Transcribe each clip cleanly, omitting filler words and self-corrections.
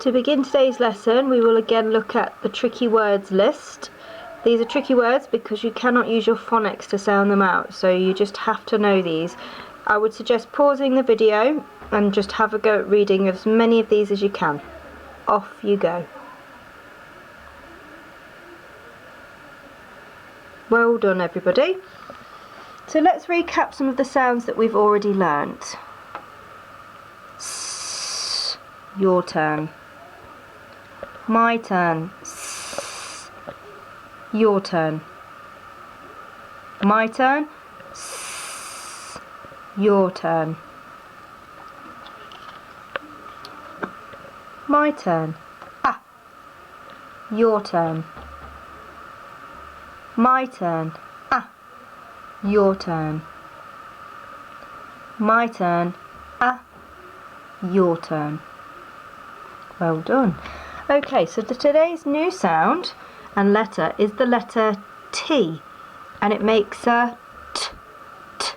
To begin today's lesson, we will again look at the tricky words list. These are tricky words because you cannot use your phonics to sound them out, so you just have to know these. I would suggest pausing the video and just have a go at reading as many of these as you can. Off you go. Well done, everybody. So let's recap some of the sounds that we've already learnt. S, your turn. My turn. S, your turn. My turn. S, your turn. My turn. Ah, your turn. My turn. Ah, your turn. My turn. Ah, your turn. Well done. Okay, so today's new sound and letter is the letter T, and it makes a t, t,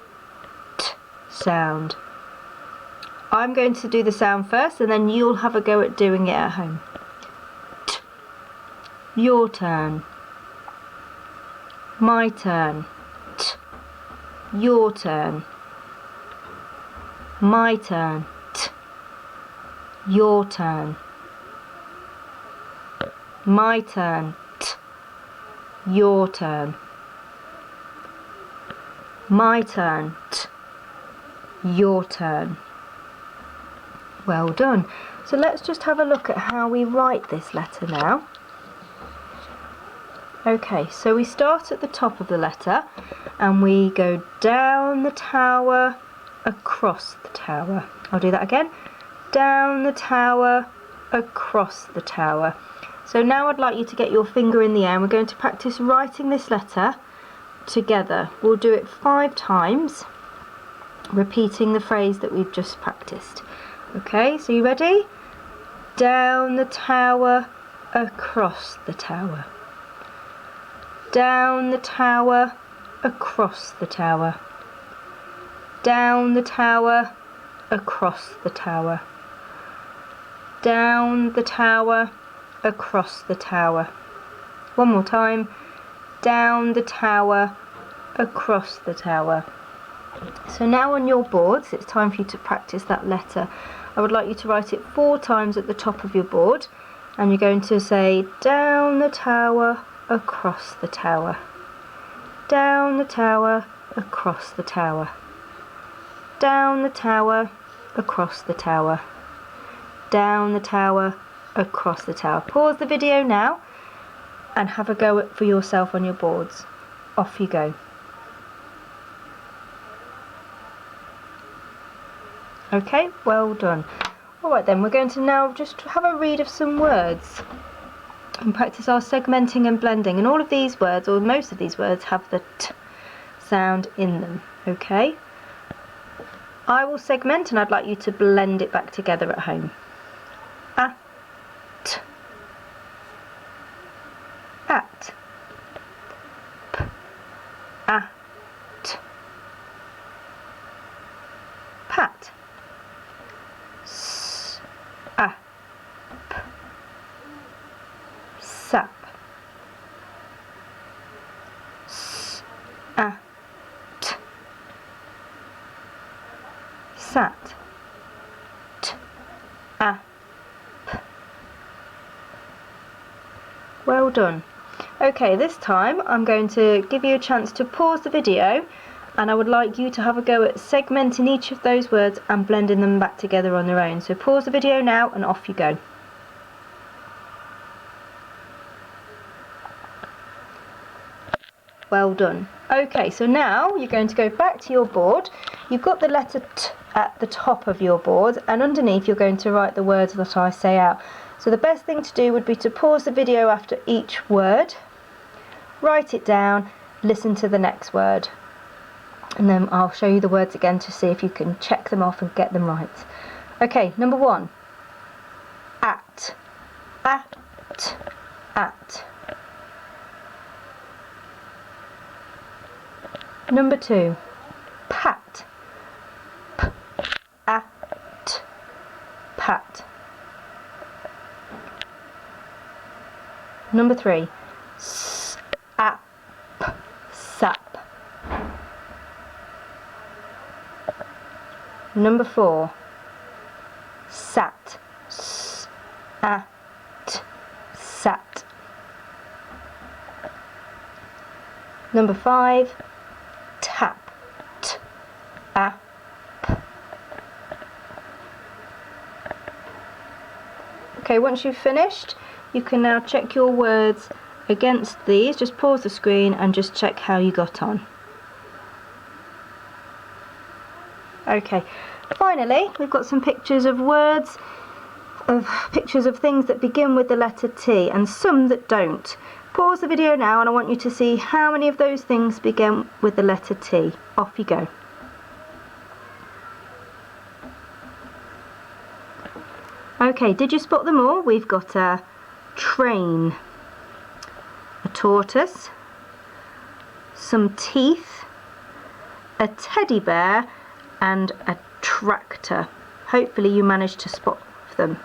t sound. I'm going to do the sound first and then you'll have a go at doing it at home. T, your turn. My turn. T, your turn. My turn. T, your turn. My turn. T, your turn. My turn. T, your turn. Well done. So let's just have a look at how we write this letter now. Okay, so we start at the top of the letter and we go down the tower, across the tower. I'll do that again. Down the tower, across the tower. So now I'd like you to get your finger in the air and we're going to practice writing this letter together. We'll do it 5 times, repeating the phrase that we've just practiced. Okay, so you ready? Down the tower, across the tower. Down the tower, across the tower. Down the tower, across the tower. Down the tower, across the tower. One more time. Down the tower, across the tower. So now on your boards, it's time for you to practice that letter. I would like you to write it 4 times at the top of your board, and you're going to say down the tower, across the tower. Down the tower, across the tower. Down the tower, across the tower. Down the tower, across the tower. Pause the video now and have a go for yourself on your boards. Off you go. Okay, well done. Alright then, we're going to now just have a read of some words and practice our segmenting and blending. And all of these words, or most of these words, have the T sound in them. Okay? I will segment and I'd like you to blend it back together at home. A, T. At. P, a, t. Pat. S, a, p. Sap. S, a, t. Sat. T, a, p. Well done. Okay, this time I'm going to give you a chance to pause the video and I would like you to have a go at segmenting each of those words and blending them back together on their own. So pause the video now and off you go. Well done. Okay, so now you're going to go back to your board. You've got the letter T at the top of your board and underneath you're going to write the words that I say out. So the best thing to do would be to pause the video after each word, write it down, listen to the next word, and then I'll show you the words again to see if you can check them off and get them right. Okay, number 1. At. At. At. Number 2. Pat. P, at. Pat. Number 3. Sap. Sap. Number 4. Sat. Sat. Sat. Number 5. Tap. Tap. Okay, once you've finished, you can now check your words against these. Just pause the screen and just check how you got on. Okay, finally we've got some pictures of words, pictures of things that begin with the letter T and some that don't. Pause the video now and I want you to see how many of those things begin with the letter T. Off you go. Okay, did you spot them all? We've got a train, a tortoise, some teeth, a teddy bear and a tractor. Hopefully you managed to spot them.